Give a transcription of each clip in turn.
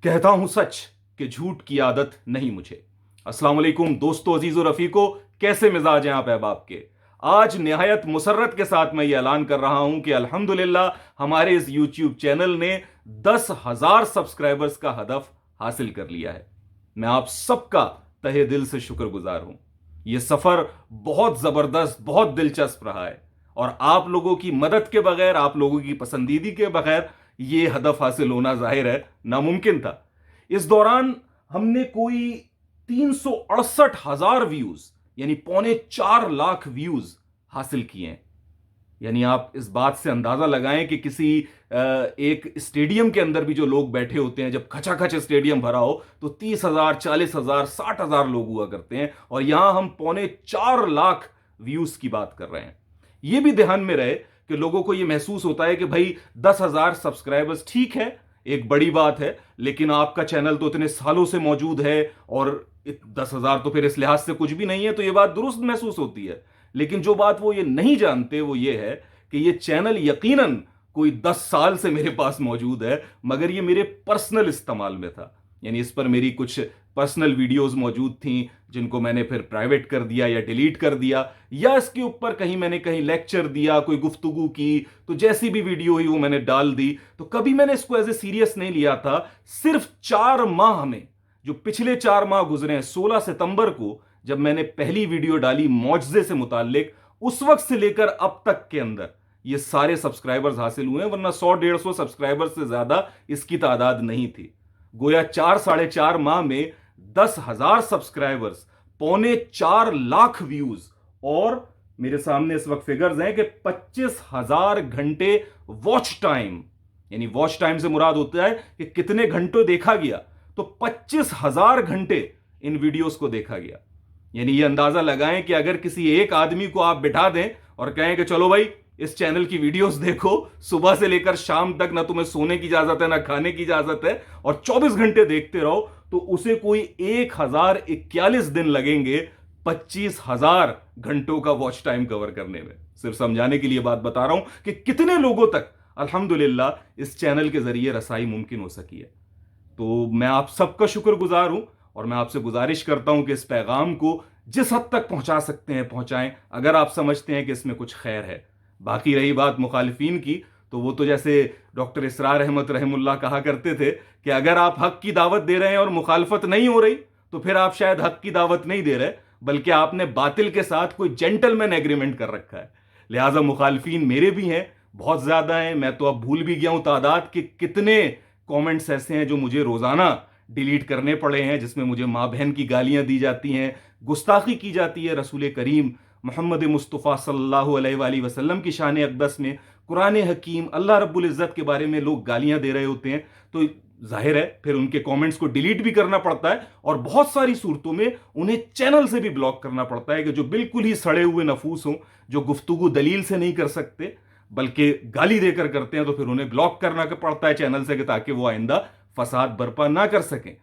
कहता हूं सच कि झूठ की आदत नहीं मुझे। अस्सलाम वालेकुम दोस्तों, अजीज और रफीको, कैसे मिजाज हैं आप अहबाब के। आज निहायत मुसर्रत के साथ मैं ये ऐलान कर रहा हूं कि अल्हम्दुलिल्लाह हमारे इस यूट्यूब चैनल ने 10,000 सब्सक्राइबर्स का हदफ हासिल कर लिया है। मैं आप सबका तहे दिल से शुक्रगुजार हूं। यह सफर बहुत जबरदस्त, बहुत दिलचस्प रहा है और आप लोगों की मदद के बगैर, आप लोगों की पसंदीदी के बगैर यह हदफ हासिल होना जाहिर है नामुमकिन था। इस दौरान हमने कोई 368,000 व्यूज यानी 4.25 लाख व्यूज हासिल किए हैं। यानी आप इस बात से अंदाजा लगाएं कि किसी एक स्टेडियम के अंदर भी जो लोग बैठे होते हैं, जब खचाखच स्टेडियम भरा हो तो 30,000, 40,000, 60,000 लोग हुआ करते हैं और यहां हम 4.25 लाख व्यूज की बात कर रहे हैं। यह भी ध्यान में रहे कि लोगों को यह महसूस होता है कि भाई 10,000 सब्सक्राइबर्स ठीक है, एक बड़ी बात है, लेकिन आपका चैनल तो इतने सालों से मौजूद है और 10,000 तो फिर इस लिहाज से कुछ भी नहीं है, तो यह बात दुरुस्त महसूस होती है। लेकिन जो बात वो ये नहीं जानते वो ये है कि ये चैनल यकीनन कोई 10 साल से मेरे पास मौजूद है, मगर ये मेरे पर्सनल इस्तेमाल में था। यानी इस पर मेरी कुछ पर्सनल वीडियोस मौजूद थी जिनको मैंने फिर प्राइवेट कर दिया या डिलीट कर दिया, या इसके ऊपर कहीं मैंने कहीं लेक्चर दिया, कोई गुफ्तगू की, तो जैसी भी वीडियो हुई वो मैंने डाल दी। तो कभी मैंने इसको एज ए सीरियस नहीं लिया था। सिर्फ 4 माह में, जो पिछले 4 माह गुजरे हैं, 16 सितंबर को जब मैंने पहली वीडियो डाली मौजज़े से मुताल्लिक, उस वक्त से लेकर अब तक के अंदर ये सारे सब्सक्राइबर्स हासिल हुए हैं, वरना 100-150 सब्सक्राइबर्स से ज्यादा इसकी तादाद नहीं थी। गोया 4-4.5 माह में 10,000 सब्सक्राइबर्स, 4.25 लाख व्यूज, और मेरे सामने इस वक्त फिगर्स हैं कि 25,000 घंटे वॉच टाइम। यानी वॉच टाइम से मुराद होता है कि कितने घंटों देखा गया, तो 25,000 घंटे इन वीडियोस को देखा गया। यानी ये अंदाजा लगाएं कि अगर किसी एक आदमी को आप बिठा दें और कहें कि चलो भाई इस चैनल की वीडियोस देखो, सुबह से लेकर शाम तक ना तुम्हें सोने की इजाजत है ना खाने की इजाजत है, और 24 घंटे देखते रहो, तो उसे कोई 1,041 दिन लगेंगे 25,000 घंटों का वॉच टाइम कवर करने में। सिर्फ समझाने के लिए बात बता रहा हूं कि कितने लोगों तक अल्हम्दुलिल्लाह इस चैनल के जरिए रसाई मुमकिन हो सकी है। तो मैं आप सबका शुक्रगुजार हूं और मैं आपसे गुजारिश करता हूं कि इस पैगाम को जिस हद तक पहुंचा सकते हैं पहुंचाएं, अगर आप समझते हैं कि इसमें कुछ खैर है। बाकी रही बात मुखालिफिन की, तो वो तो जैसे डॉक्टर इसरार अहमद रहमुल्लाह कहा करते थे कि अगर आप हक की दावत दे रहे हैं और मुखालफत नहीं हो रही, तो फिर आप शायद हक की दावत नहीं दे रहे, बल्कि आपने बातिल के साथ कोई जेंटलमैन एग्रीमेंट कर रखा है। लिहाजा मुखालिफिन मेरे भी हैं, बहुत ज्यादा हैं। मैं तो अब भूल भी गया हूं तादाद कि कितने कमेंट्स ऐसे हैं जो मुझे रोजाना डिलीट करने पड़े हैं, जिसमें मुझे माँ बहन की गालियां दी जाती हैं, गुस्ताखी की जाती है रसूल करीम मोहम्मद मुस्तफ़ा सल्लल्लाहु अलैहि वसल्लम की शान अक़दस में, कुरान हकीम, अल्लाह रब्बुल इज़्ज़त के बारे में लोग गालियां दे रहे होते हैं। तो जाहिर है फिर उनके कमेंट्स को डिलीट भी करना पड़ता है, और बहुत सारी सूरतों में उन्हें चैनल से भी ब्लॉक करना पड़ता है कि जो बिल्कुल ही सड़े हुए नफूस हों, जो गुफ्तगू दलील से नहीं कर सकते बल्कि गाली देकर करते हैं, तो फिर उन्हें ब्लॉक करना पड़ता है चैनल से, ताकि वो आइंदा फसाद बर्पा ना कर सकें।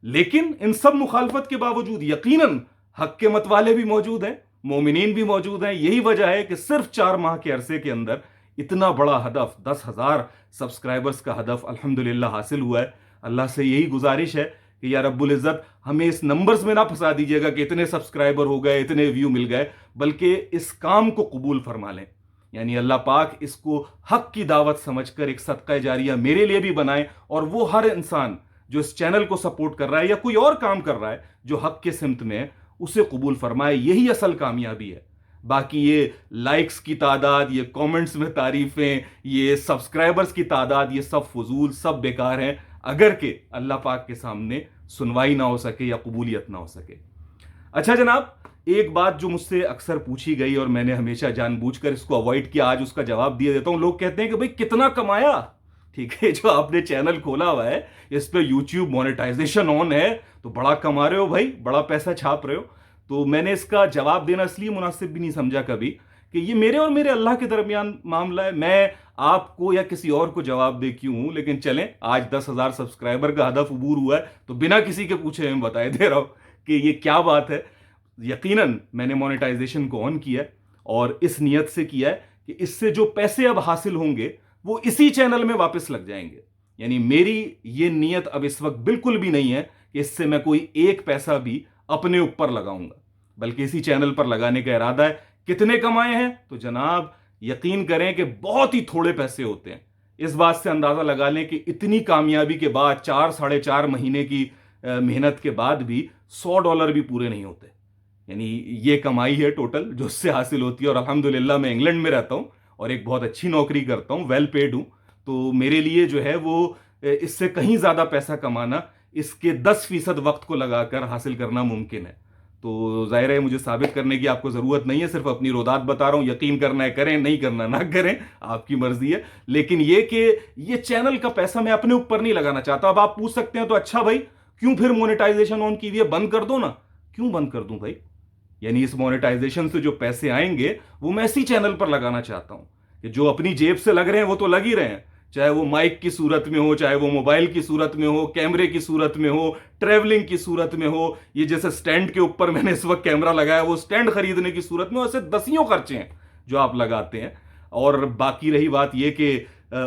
लेकिन इन सब मुखालफत के बावजूद यकीनन हक के मतवाले भी मौजूद हैं, मोमिनीन भी मौजूद हैं। यही वजह है कि सिर्फ 4 माह के अरसे के अंदर इतना बड़ा हदफ, 10,000 सब्सक्राइबर्स का हदफ अल्हम्दुलिल्लाह हासिल हुआ है। अल्लाह से यही गुजारिश है कि या रब्बुल इज़्ज़त हमें इस नंबर्स में ना फंसा दीजिएगा कि इतने सब्सक्राइबर हो गए, इतने व्यू मिल गए, बल्कि इस काम को कबूल फरमा लें। यानी अल्लाह पाक इसको हक की दावत समझकर एक सदका जारिया मेरे लिए भी बनाए, और वो हर इंसान जो इस चैनल को सपोर्ट कर रहा है या कोई और काम कर रहा है जो हक के सिमत में है, उसे कबूल फरमाए। यही असल कामयाबी है। बाकी ये लाइक्स की तादाद, ये कमेंट्स में तारीफें, ये सब्सक्राइबर्स की तादाद, ये सब फजूल, सब बेकार हैं, अगर के अल्लाह पाक के सामने सुनवाई ना हो सके या कबूलियत ना हो सके। अच्छा जनाब, एक बात जो मुझसे अक्सर पूछी गई और मैंने हमेशा जानबूझकर इसको अवॉइड किया, आज उसका जवाब दिया देता हूं। लोग कहते हैं कि भाई कितना कमाया। ठीक है, जो आपने चैनल खोला हुआ है, इस पे यूट्यूब मोनेटाइजेशन ऑन है, तो बड़ा कमा रहे हो भाई, बड़ा पैसा छाप रहे हो। तो मैंने इसका जवाब देना इसलिए मुनासिब भी नहीं समझा कभी कि ये मेरे और मेरे अल्लाह के दरमियान मामला है। मैं आपको या किसी और को जवाब दे क्यों, लेकिन चलें, आज 10,000 सब्सक्राइबर का हदफ अबूर हुआ है, तो बिना किसी के पूछे मैं बताए दे रहा हूं कि ये क्या बात है। यकीनन मैंने मोनेटाइजेशन को ऑन किया और इस नियत से किया है कि इससे जो पैसे अब हासिल होंगे वो इसी चैनल में वापस लग जाएंगे। यानी मेरी ये नीयत अब इस वक्त बिल्कुल भी नहीं है कि इससे मैं कोई एक पैसा भी अपने ऊपर लगाऊंगा, बल्कि इसी चैनल पर लगाने का इरादा है। कितने कमाए हैं तो जनाब यकीन करें कि बहुत ही थोड़े पैसे होते हैं। इस बात से अंदाजा लगा लें कि इतनी कामयाबी के बाद 4 साढ़े 4 महीने की मेहनत के बाद भी $100 भी पूरे नहीं होते। यानी ये कमाई है टोटल जो उससे हासिल होती है। और अल्हम्दुलिल्लाह मैं इंग्लैंड में रहता हूं और एक बहुत अच्छी नौकरी करता हूं, वेल पेड हूं। तो मेरे लिए जो है वो इससे कहीं ज्यादा पैसा कमाना इसके 10% वक्त को लगाकर हासिल करना मुमकिन है। तो जाहिर है मुझे साबित करने की आपको जरूरत नहीं है, सिर्फ अपनी रोदात बता रहा हूं। यकीन करना है करें, नहीं करना ना करें, आपकी मर्जी है। लेकिन ये कि ये चैनल का पैसा मैं अपने ऊपर नहीं लगाना चाहता। अब आप पूछ सकते हैं तो अच्छा भाई क्यों फिर मोनेटाइजेशन ऑन की हुई है, बंद कर दो ना। क्यों बंद कर दूं भाई? यानी इस मोनेटाइजेशन से जो पैसे आएंगे वो मैं इसी चैनल पर लगाना चाहता हूं कि जो अपनी जेब से लग रहे हैं वो तो लग ही रहे हैं, चाहे वो माइक की सूरत में हो, चाहे वो मोबाइल की सूरत में हो, कैमरे की सूरत में हो, ट्रेवलिंग की सूरत में हो। ये जैसे स्टैंड के ऊपर मैंने इस वक्त कैमरा लगाया, वो स्टैंड खरीदने की सूरत में, ऐसे दसियों खर्चे हैं जो आप लगाते हैं। और बाकी रही बात यह कि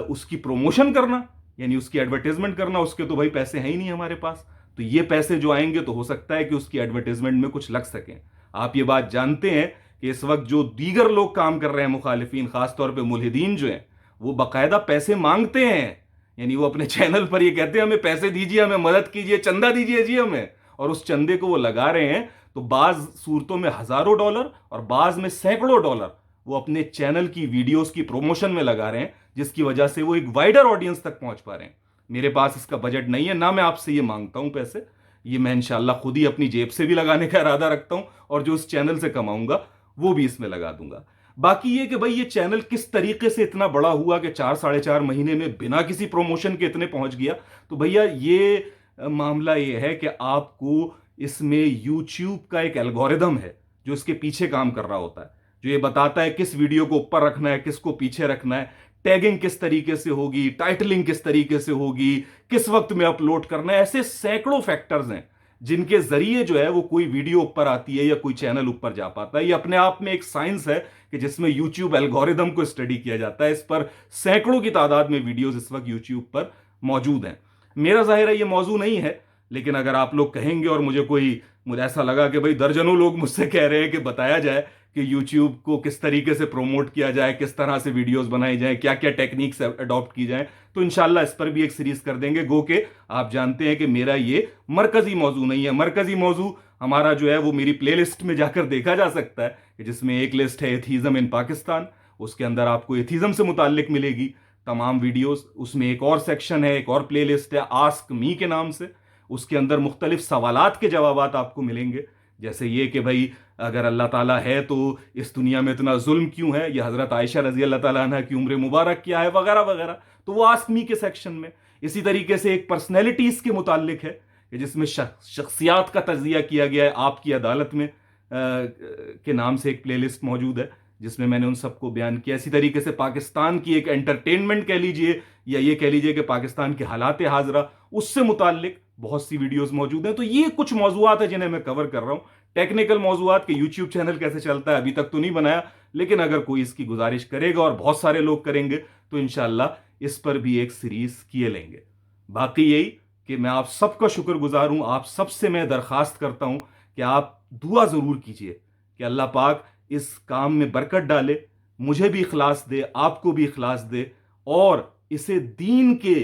उसकी प्रमोशन करना यानी उसकी एडवर्टाइजमेंट करना, उसके तो भाई पैसे हैं ही नहीं हमारे पास। तो ये पैसे जो आएंगे तो हो सकता है कि उसकी एडवर्टाइजमेंट में कुछ लग सकें। आप ये बात जानते हैं कि इस वक्त जो दीगर लोग काम कर रहे हैं, मुखालिफिन, खासतौर पे मुल्हिदीन जो हैं, वो बाकायदा पैसे मांगते हैं। यानी वो अपने चैनल पर ये कहते हैं हमें पैसे दीजिए, हमें मदद कीजिए, चंदा दीजिए जी हमें। और उस चंदे को वो लगा रहे हैं तो बाज सूरतों में हजारों डॉलर और बाज में सैकड़ों डॉलर वो अपने चैनल की वीडियोस की प्रमोशन में लगा रहे हैं, जिसकी वजह से वो एक वाइडर ऑडियंस तक पहुंच पा रहे हैं। मेरे पास इसका बजट नहीं है, ना मैं आपसे ये मांगता हूं पैसे। ये मैं इंशाल्लाह खुद ही अपनी जेब से भी लगाने का इरादा रखता हूं और जो उस चैनल से कमाऊंगा वो भी इसमें लगा दूंगा। बाकी ये कि भाई ये चैनल किस तरीके से इतना बड़ा हुआ कि 4 साढ़े 4 महीने में बिना किसी प्रमोशन के इतने पहुंच गया। तो भैया ये मामला ये है कि आपको इसमें यूट्यूब का एक एल्गोरिदम है जो इसके पीछे काम कर रहा होता है, जो ये बताता है किस वीडियो को ऊपर रखना है, किसको पीछे रखना है, टैगिंग किस तरीके से होगी, टाइटलिंग किस तरीके से होगी, किस वक्त में अपलोड करना है। ऐसे सैकड़ों फैक्टर्स हैं जिनके जरिए जो है वो कोई वीडियो ऊपर आती है या कोई चैनल ऊपर जा पाता है। ये अपने आप में एक साइंस है कि जिसमें यूट्यूब एल्गोरिदम को स्टडी किया जाता है। इस पर सैकड़ों की तादाद में वीडियोस इस वक्त यूट्यूब पर मौजूद हैं। मेरा जाहिर है ये मौजू नहीं है, लेकिन अगर आप लोग कहेंगे और मुझे ऐसा लगा कि भाई दर्जनों लोग मुझसे कह रहे हैं कि बताया जाए कि YouTube को किस तरीके से प्रोमोट किया जाए, किस तरह से वीडियोस बनाई जाए, क्या क्या टेक्निक्स अडॉप्ट की जाए, तो इंशाल्लाह इस पर भी एक सीरीज कर देंगे। गो के आप जानते हैं कि मेरा ये मरकजी मौजू नहीं है। मरकजी मौजू हमारा जो है वो मेरी प्लेलिस्ट में जाकर देखा जा सकता है कि जिसमें एक लिस्ट है एथीज्म इन पाकिस्तान। उसके अंदर आपको एथीज्म से मुताल्लिक मिलेगी तमाम वीडियोस। उसमें एक और सेक्शन है, एक और प्लेलिस्ट है आस्क मी के नाम से। उसके अंदर मुख्तलिफ सवालात के जवाबात आपको मिलेंगे, जैसे ये कि भाई अगर अल्लाह ताला है तो इस दुनिया में इतना जुल्म क्यों है, या हजरत आयशा रजी अल्लाह ताला अन्हा की उम्र मुबारक क्या है, वगैरह वगैरह। तो वो आस्क मी के सेक्शन में। इसी तरीके से एक पर्सनैलिटीज के मुतालिक है कि जिसमें शख्सियात का तजिया किया गया है, आपकी अदालत में के नाम से एक प्लेलिस्ट मौजूद है जिसमें मैंने उन सबको बयान किया। इसी तरीके से पाकिस्तान की एक एंटरटेनमेंट कह लीजिए या ये कह लीजिए कि पाकिस्तान के हालात हाजरा, उससे मुताल्लिक बहुत सी वीडियोस मौजूद हैं। तो ये कुछ मौजूआत है जिन्हें मैं कवर कर रहा हूं। टेक्निकल मौजूआत के यूट्यूब चैनल कैसे चलता है अभी तक तो नहीं बनाया, लेकिन अगर कोई इसकी गुजारिश करेगा और बहुत सारे लोग करेंगे तो इंशाल्लाह इस पर भी एक सीरीज किए लेंगे। बाकी यही कि मैं आप सबका शुक्रगुजार हूं। आप सबसे मैं दरखास्त करता हूं कि आप दुआ जरूर कीजिए कि अल्लाह पाक इस काम में बरकत डाले, मुझे भी इखलास दे, आपको भी इखलास दे, और इसे दीन के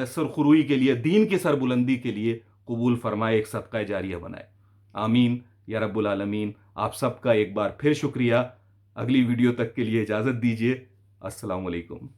सरखुरुई के लिए, दीन की सरबुलंदी के लिए कबूल फरमाए, एक सदका जारिया बनाए। आमीन या रब्बुल आलमीन। आप सबका एक बार फिर शुक्रिया। अगली वीडियो तक के लिए इजाजत दीजिए। अस्सलाम वालेकुम।